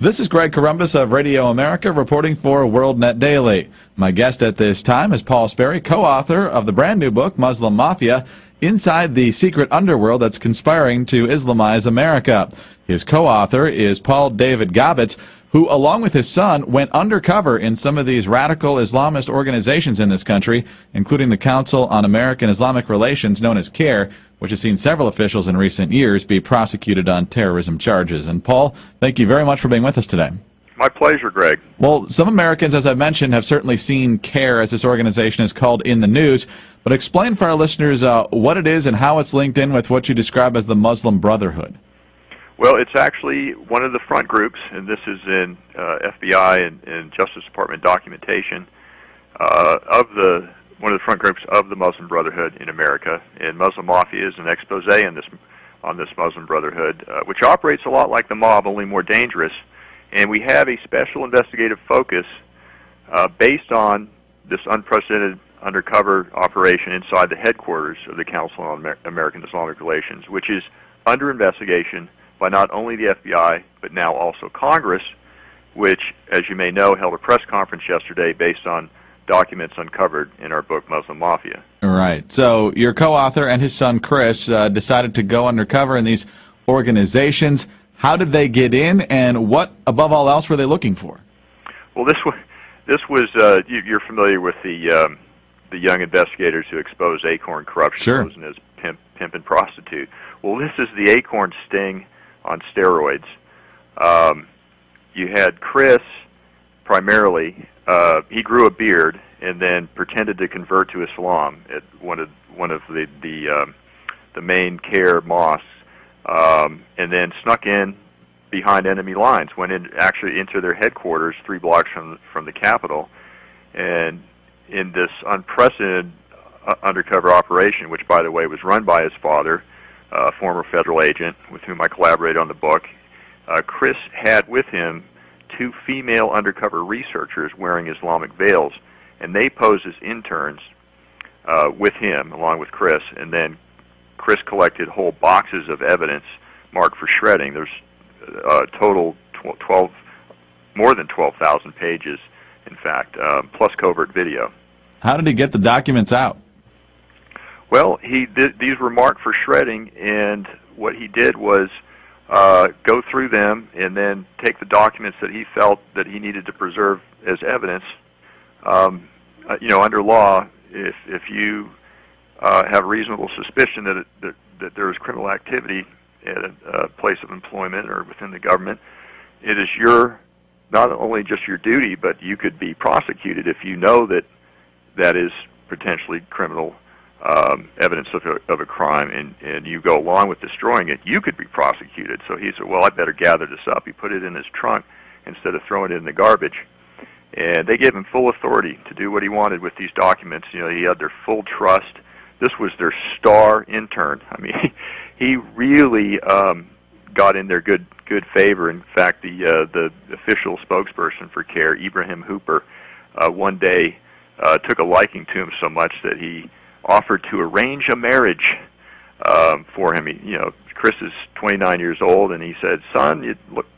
This is Greg Columbus of Radio America reporting for WorldNet Daily. My guest at this time is Paul Sperry, co-author of the brand new book, Muslim Mafia, Inside the Secret Underworld That's Conspiring to Islamize America. His co-author is Paul David Gabitz, who, along with his son, went undercover in some of these radical Islamist organizations in this country, including the Council on American Islamic Relations, known as CAIR, which has seen several officials in recent years be prosecuted on terrorism charges. And Paul, thank you very much for being with us today. My pleasure, Greg. Well, some Americans, as I mentioned, have certainly seen CAIR, as this organization is called, in the news. But explain for our listeners what it is and how it's linked in with what you describe as the Muslim Brotherhood. Well, it's actually one of the front groups, and this is in FBI and Justice Department documentation one of the front groups of the Muslim Brotherhood in America. And Muslim Mafia is an expose on this Muslim Brotherhood, which operates a lot like the mob, only more dangerous. And we have a special investigative focus based on this unprecedented undercover operation inside the headquarters of the Council on American Islamic Relations, which is under investigation by not only the FBI, but now also Congress, which, as you may know, held a press conference yesterday based on documents uncovered in our book, Muslim Mafia. Right. So your co-author and his son, Chris, decided to go undercover in these organizations. How did they get in, and what, above all else, were they looking for? Well, this was you're familiar with the young investigators who exposed Acorn corruption, sure, posing as pimp and prostitute. Well, this is the Acorn sting on steroids. You had Chris, primarily. He grew a beard and then pretended to convert to Islam at one of the main CAIR mosques, and then snuck in behind enemy lines. Went in actually into their headquarters 3 blocks from the Capitol, and in this unprecedented undercover operation, which, by the way, was run by his father, a former federal agent with whom I collaborated on the book, Chris had with him 2 female undercover researchers wearing Islamic veils, and they posed as interns with him, along with Chris, and then Chris collected whole boxes of evidence marked for shredding. There's total more than 12,000 pages, in fact, plus covert video. How did he get the documents out? Well, these were marked for shredding, and what he did was go through them and then take the documents that he felt that he needed to preserve as evidence. Under law, if you have reasonable suspicion that there is criminal activity at a place of employment or within the government, it is not only just your duty, but you could be prosecuted if you know that is potentially criminal evidence of a crime, and you go along with destroying it, you could be prosecuted. So he said, well, I better gather this up. He put it in his trunk instead of throwing it in the garbage. And they gave him full authority to do what he wanted with these documents. He had their full trust. This was their star intern. I mean, he really got in their good favor. In fact, the official spokesperson for CAIR, Ibrahim Hooper, one day took a liking to him so much that he offered to arrange a marriage for him. Chris is 29 years old, and he said, "Son,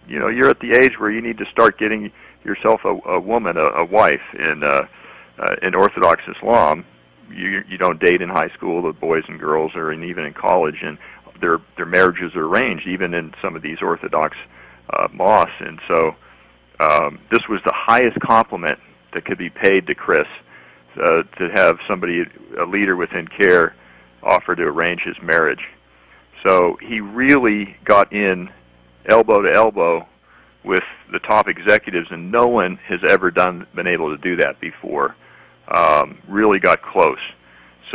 you're at the age where you need to start getting yourself a woman, a wife. In Orthodox Islam, you don't date in high school, the boys and girls, or even in college, and their marriages are arranged, even in some of these Orthodox mosques." And so this was the highest compliment that could be paid to Chris. To have somebody, a leader within CAIR, offer to arrange his marriage. So he really got in elbow to elbow with the top executives, and no one has ever been able to do that before. Really got close.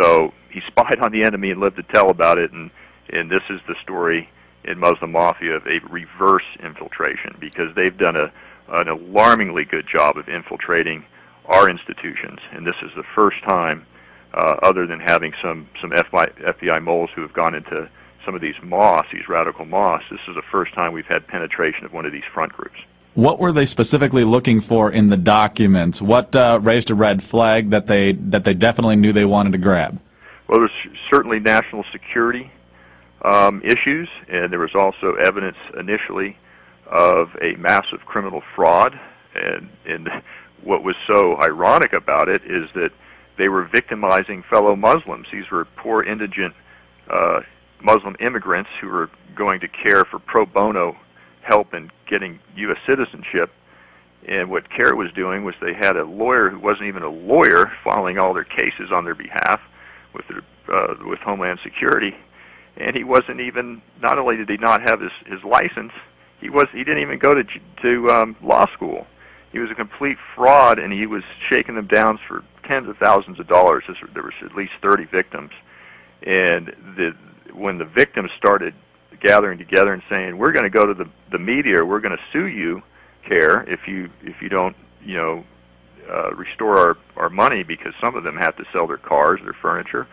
So he spied on the enemy and lived to tell about it, and this is the story in Muslim Mafia of a reverse infiltration, because they've done an alarmingly good job of infiltrating our institutions, and this is the first time, other than having some FBI moles who have gone into some of these mosques, these radical mosques, this is the first time we've had penetration of one of these front groups. What were they specifically looking for in the documents? What raised a red flag that they definitely knew they wanted to grab? Well, there's certainly national security issues, and there was also evidence initially of a massive criminal fraud. And what was so ironic about it is that they were victimizing fellow Muslims. These were poor, indigent Muslim immigrants who were going to CARE for pro bono help in getting U.S. citizenship. And what CARE was doing was they had a lawyer who wasn't even a lawyer filing all their cases on their behalf with Homeland Security. And he wasn't even, not only did he not have his license, he didn't even go to law school. He was a complete fraud, and he was shaking them down for tens of thousands of dollars. There was at least 30 victims. And when the victims started gathering together and saying, we're going to go to the media, we're going to sue you, CARE, if you don't, restore our money, because some of them have to sell their cars, their furniture,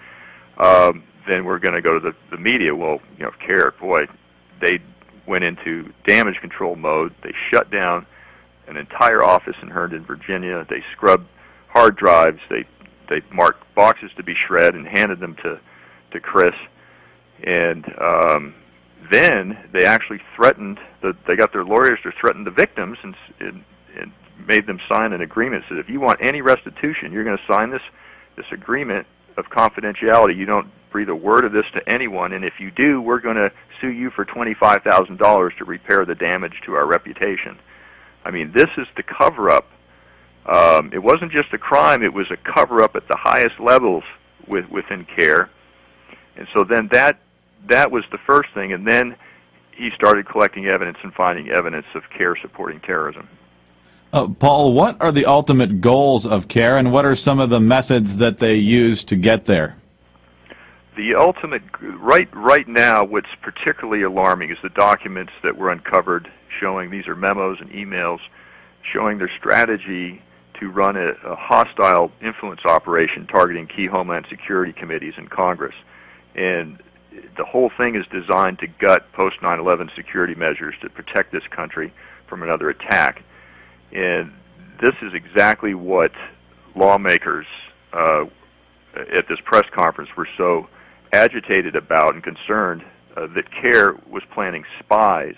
then we're going to go to the media. Well, CARE, boy, they went into damage control mode. They shut down an entire office in Herndon, Virginia. They scrubbed hard drives. They marked boxes to be shred and handed them to Chris. And then they actually threatened, they got their lawyers to threaten the victims and made them sign an agreement. Said, if you want any restitution, you're going to sign this agreement of confidentiality. You don't breathe a word of this to anyone, and if you do, we're going to sue you for $25,000 to repair the damage to our reputation. I mean, this is the cover-up. It wasn't just a crime, it was a cover-up at the highest levels within CARE. And so then that was the first thing, and then he started collecting evidence and finding evidence of CARE supporting terrorism. Paul, what are the ultimate goals of CARE, and what are some of the methods that they use to get there? The ultimate, right now, what's particularly alarming is the documents that were uncovered showing, these are memos and emails, showing their strategy to run a hostile influence operation targeting key Homeland Security committees in Congress. And the whole thing is designed to gut post-9/11 security measures to protect this country from another attack. And this is exactly what lawmakers at this press conference were so agitated about and concerned that CARE was planning spies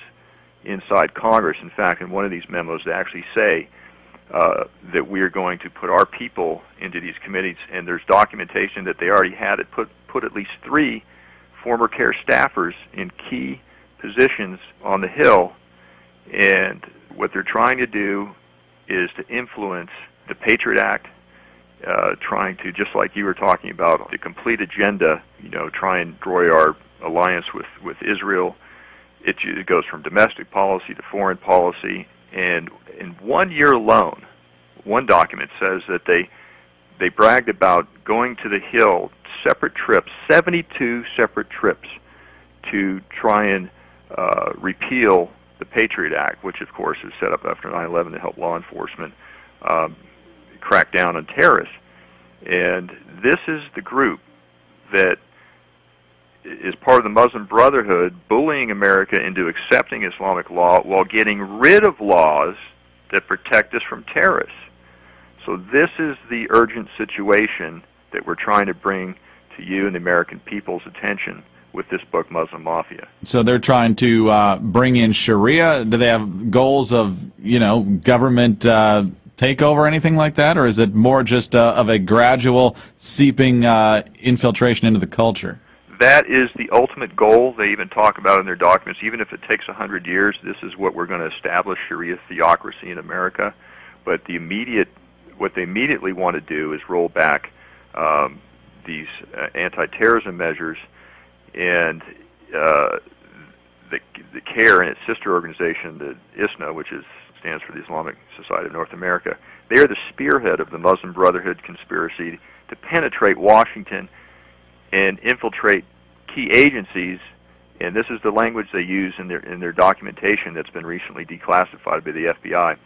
inside Congress. In fact, in one of these memos, they actually say that we are going to put our people into these committees, and there's documentation that they already had it put at least 3 former CARE staffers in key positions on the Hill. And what they're trying to do is to influence the Patriot Act, trying to, just like you were talking about, the complete agenda, try and destroy our alliance with Israel. It goes from domestic policy to foreign policy. And in 1 year alone, one document says that they bragged about going to the Hill, separate trips, 72 separate trips, to try and repeal the Patriot Act, which of course is set up after 9/11 to help law enforcement crack down on terrorists. And this is the group that is part of the Muslim Brotherhood, bullying America into accepting Islamic law while getting rid of laws that protect us from terrorists. So this is the urgent situation that we're trying to bring to you and the American people's attention with this book, Muslim Mafia. So they're trying to bring in Sharia. Do they have goals of, government takeover or anything like that, or is it more just of a gradual seeping infiltration into the culture? That is the ultimate goal. They even talk about in their documents, even if it takes 100 years, this is what we're going to establish, Sharia theocracy in America. But what they immediately want to do is roll back these anti-terrorism measures, and the CARE and its sister organization, the ISNA, which stands for the Islamic Society of North America, they are the spearhead of the Muslim Brotherhood conspiracy to penetrate Washington and infiltrate key agencies. And this is the language they use in their documentation that's been recently declassified by the FBI.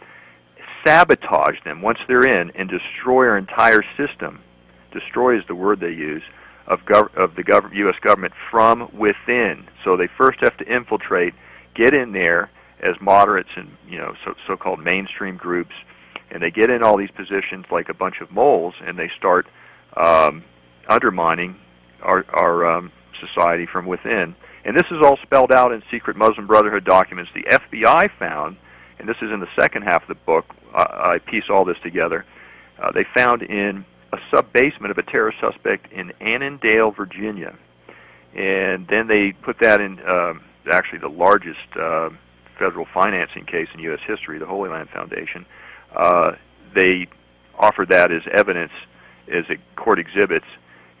Sabotage them once they're in and destroy our entire system. Destroy is the word they use, of the U.S. government from within. So they first have to infiltrate, get in there as moderates and so-called mainstream groups, and they get in all these positions like a bunch of moles, and they start undermining our society from within. And this is all spelled out in secret Muslim Brotherhood documents the FBI found, and this is in the second half of the book. I piece all this together. They found in a sub-basement of a terror suspect in Annandale, Virginia. And then they put that in actually the largest federal financing case in U.S. history, the Holy Land Foundation. They offered that as evidence, as court exhibits,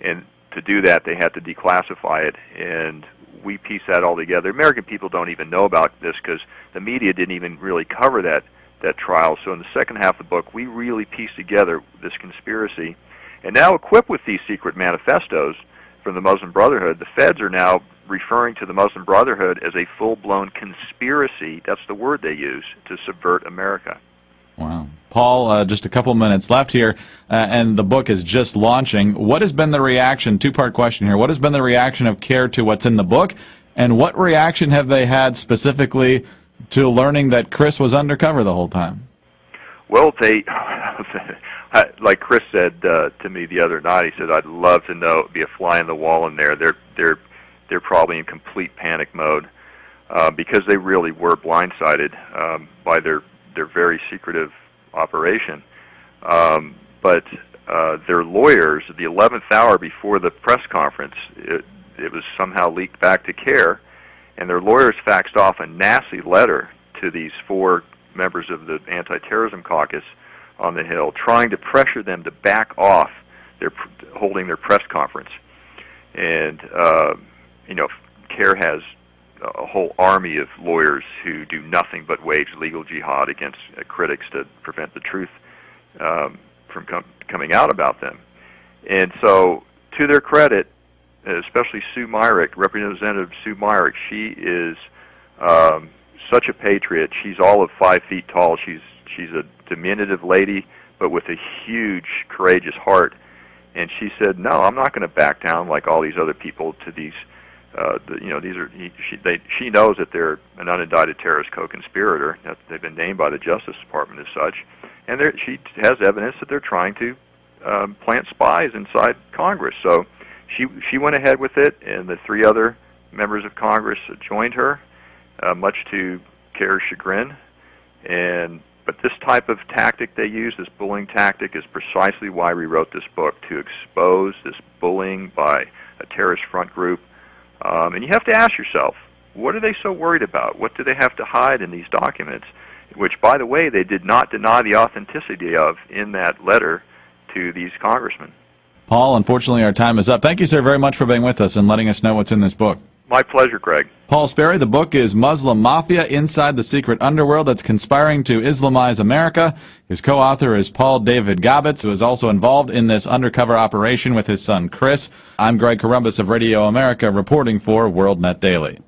and to do that they had to declassify it, and we piece that all together. American people don't even know about this because the media didn't even really cover that trial. So in the second half of the book, we really piece together this conspiracy. And now, equipped with these secret manifestos from the Muslim Brotherhood, the feds are now referring to the Muslim Brotherhood as a full-blown conspiracy, that's the word they use, to subvert America. Wow. Paul, just a couple minutes left here, and the book is just launching. What has been the reaction, two-part question here, what has been the reaction of CARE to what's in the book, and what reaction have they had specifically to learning that Chris was undercover the whole time? Well, they, like Chris said to me the other night, he said, I'd love to know, be a fly on the wall in there. They're probably in complete panic mode because they really were blindsided by their very secretive operation. But their lawyers, at the 11th hour before the press conference, it was somehow leaked back to CARE, and their lawyers faxed off a nasty letter to these 4 members of the anti-terrorism caucus on the Hill, trying to pressure them to back off holding their press conference. And CARE has a whole army of lawyers who do nothing but wage legal jihad against critics to prevent the truth from coming out about them. And so, to their credit, especially Sue Myrick, Representative Sue Myrick, she is such a patriot. She's all of 5 feet tall. She's a diminutive lady, but with a huge, courageous heart. And she said, "No, I'm not going to back down like all these other people to these." She knows that they're an unindicted terrorist co-conspirator. They've been named by the Justice Department as such, and she has evidence that they're trying to plant spies inside Congress. So she went ahead with it, and the 3 other members of Congress joined her, much to CARE's chagrin. But this type of tactic they use, this bullying tactic, is precisely why we wrote this book, to expose this bullying by a terrorist front group. And you have to ask yourself, what are they so worried about? What do they have to hide in these documents, which, by the way, they did not deny the authenticity of in that letter to these congressmen? Paul, unfortunately our time is up. Thank you, sir, very much for being with us and letting us know what's in this book. My pleasure, Greg. Paul Sperry, the book is Muslim Mafia, Inside the Secret Underworld That's Conspiring to Islamize America. His co-author is Paul David Gobbets, who is also involved in this undercover operation with his son Chris. I'm Greg Columbus of Radio America, reporting for WorldNet Daily.